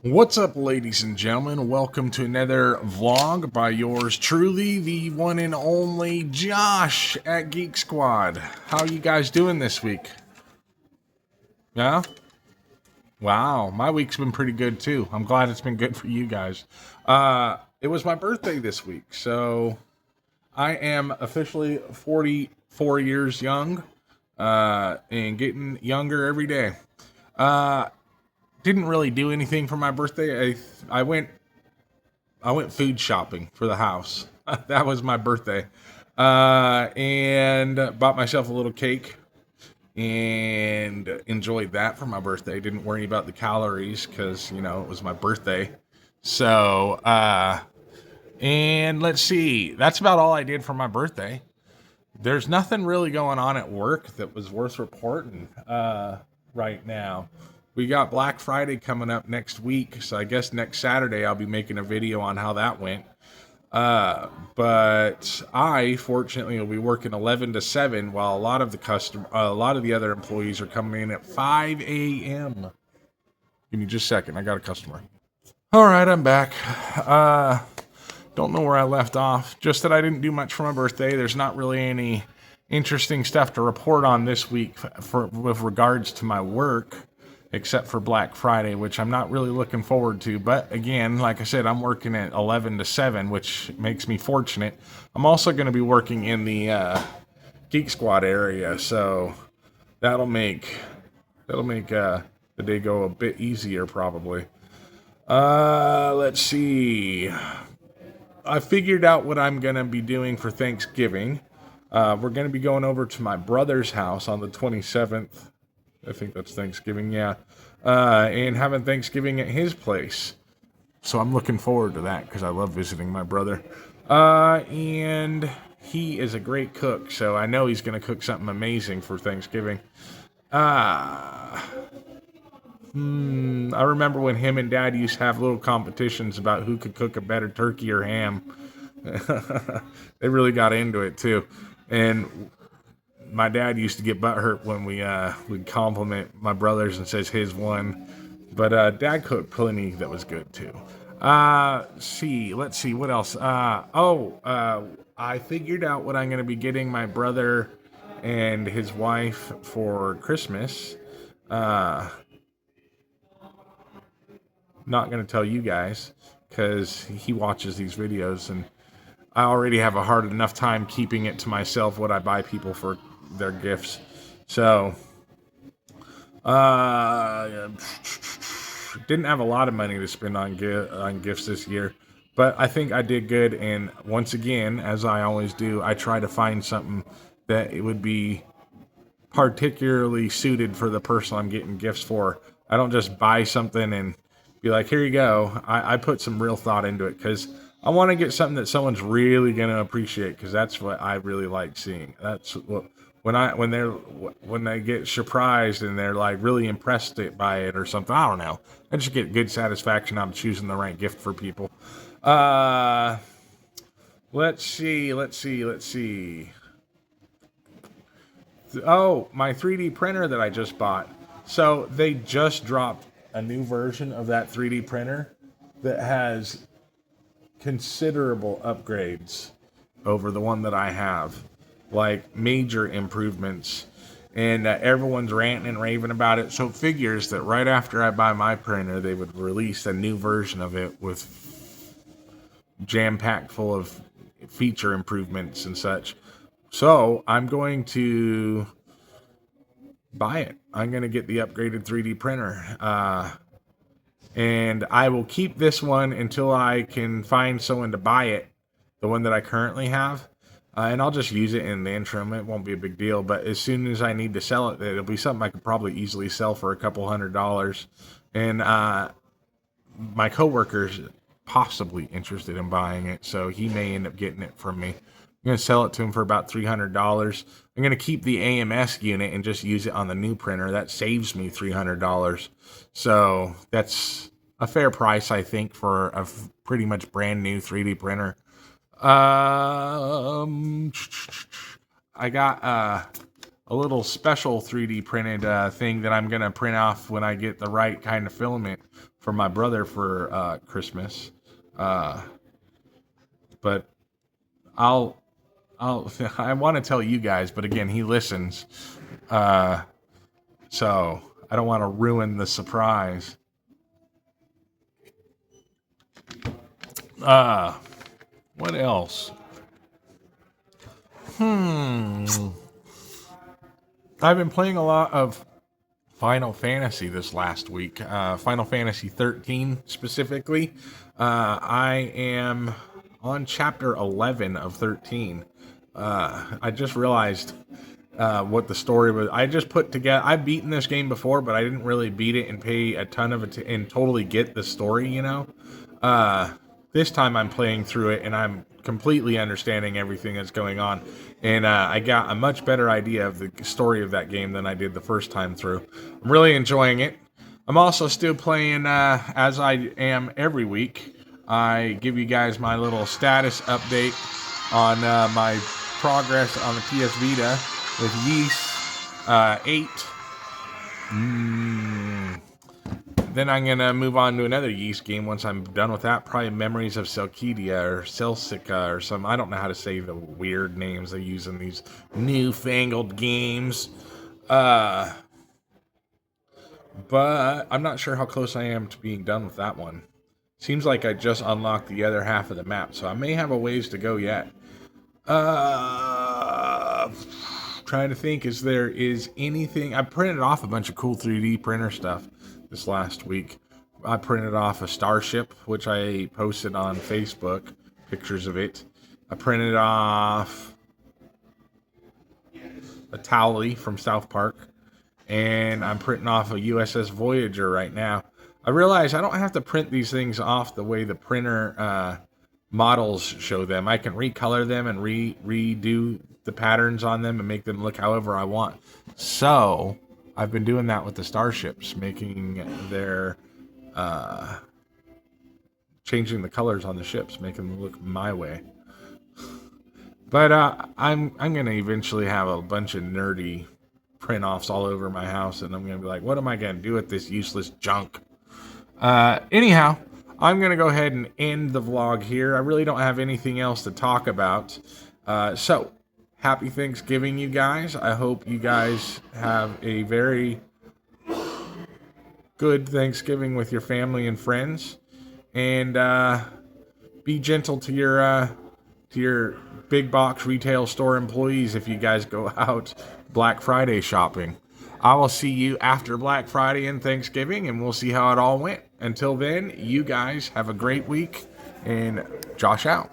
What's up, ladies and gentlemen? Welcome to another vlog by yours truly, the one and only Josh at Geek Squad. How are you guys doing this week? Yeah? Wow, my week's been pretty good too. I'm glad it's been good for you guys. It was my birthday this week, so I am officially 44 years young, and getting younger every day. Uh, didn't really do anything for my birthday. I went food shopping for the house. That was my birthday. And bought myself a little cake and enjoyed that for my birthday. Didn't worry about the calories because, it was my birthday. So, and let's see, that's about all I did for my birthday. There's nothing really going on at work that was worth reporting right now. We got Black Friday coming up next week, so I guess next Saturday I'll be making a video on how that went. But I fortunately will be working 11 to 7 while a lot of the other employees are coming in at 5 a.m. Give me just a second. I got a customer. All right, I'm back. Don't know where I left off. Just that I didn't do much for my birthday. There's not really any interesting stuff to report on this week with regards to my work, except for Black Friday, which I'm not really looking forward to. But again, like I said, I'm working at 11 to 7, which makes me fortunate. I'm also going to be working in the Geek Squad area, so that'll make the day go a bit easier probably. Let's see. I figured out what I'm going to be doing for Thanksgiving. We're going to be going over to my brother's house on the 27th. I think that's Thanksgiving, yeah. And having Thanksgiving at his place. So I'm looking forward to that because I love visiting my brother. And he is a great cook, so I know he's going to cook something amazing for Thanksgiving. I remember when him and Dad used to have little competitions about who could cook a better turkey or ham. They really got into it too. And my dad used to get butthurt when we'd compliment my brothers and says his won. But Dad cooked plenty that was good too. Let's see, what else? I figured out what I'm going to be getting my brother and his wife for Christmas. Not going to tell you guys because he watches these videos and I already have a hard enough time keeping it to myself what I buy people for their gifts. So, didn't have a lot of money to spend on gifts this year, but I think I did good. And once again, as I always do, I try to find something that it would be particularly suited for the person I'm getting gifts for. I don't just buy something and be like, here you go. I put some real thought into it because I want to get something that someone's really going to appreciate because that's what I really like seeing. That's what when they get surprised and they're like really impressed by it or something. I don't know. I just get good satisfaction out of choosing the right gift for people. Let's see. Oh, my 3D printer that I just bought. So they just dropped a new version of that 3D printer that has considerable upgrades over the one that I have, like major improvements, and everyone's ranting and raving about it. So it figures that right after I buy my printer, they would release a new version of it with jam-packed full of feature improvements and such. So I'm going to buy it. I'm going to get the upgraded 3D printer. And I will keep this one until I can find someone to buy it, the one that I currently have. And I'll just use it in the interim. It won't be a big deal. But as soon as I need to sell it, it'll be something I could probably easily sell for a couple $100. And my coworker's possibly interested in buying it, so he may end up getting it from me. I'm going to sell it to him for about $300. I'm going to keep the AMS unit and just use it on the new printer. That saves me $300. So that's a fair price, I think, for a pretty much brand new 3D printer. I got a little special 3D printed thing that I'm gonna print off when I get the right kind of filament for my brother for Christmas. But I'll I want to tell you guys, but again, he listens, so I don't want to ruin the surprise. What else? I've been playing a lot of Final Fantasy this last week. Final Fantasy 13 specifically. I am on chapter 11 of 13. I just realized what the story was. I just put together. I've beaten this game before, but I didn't really beat it and pay a ton of it and totally get the story. This time I'm playing through it and I'm completely understanding everything that's going on. And I got a much better idea of the story of that game than I did the first time through. I'm really enjoying it. I'm also still playing, as I am every week. I give you guys my little status update on my progress on the PS Vita with Ys 8. Then I'm going to move on to another Ys game once I'm done with that. Probably Memories of Selkidia or Celsica or some. I don't know how to say the weird names they use in these newfangled games. But I'm not sure how close I am to being done with that one. Seems like I just unlocked the other half of the map, so I may have a ways to go yet. Trying to think, is anything... I printed off a bunch of cool 3D printer stuff this last week. I printed off a starship, which I posted on Facebook, pictures of it. I printed off a Towley from South Park, and I'm printing off a USS Voyager right now. I realize I don't have to print these things off the way the printer models show them. I can recolor them and redo the patterns on them and make them look however I want. So I've been doing that with the starships, making their changing the colors on the ships, making them look my way. But I'm gonna eventually have a bunch of nerdy print offs all over my house, and I'm gonna be like, what am I gonna do with this useless junk? Anyhow, I'm gonna go ahead and end the vlog here. I really don't have anything else to talk about. So happy Thanksgiving, you guys. I hope you guys have a very good Thanksgiving with your family and friends. And be gentle to your big box retail store employees if you guys go out Black Friday shopping. I will see you after Black Friday and Thanksgiving, and we'll see how it all went. Until then, you guys have a great week, and Josh out.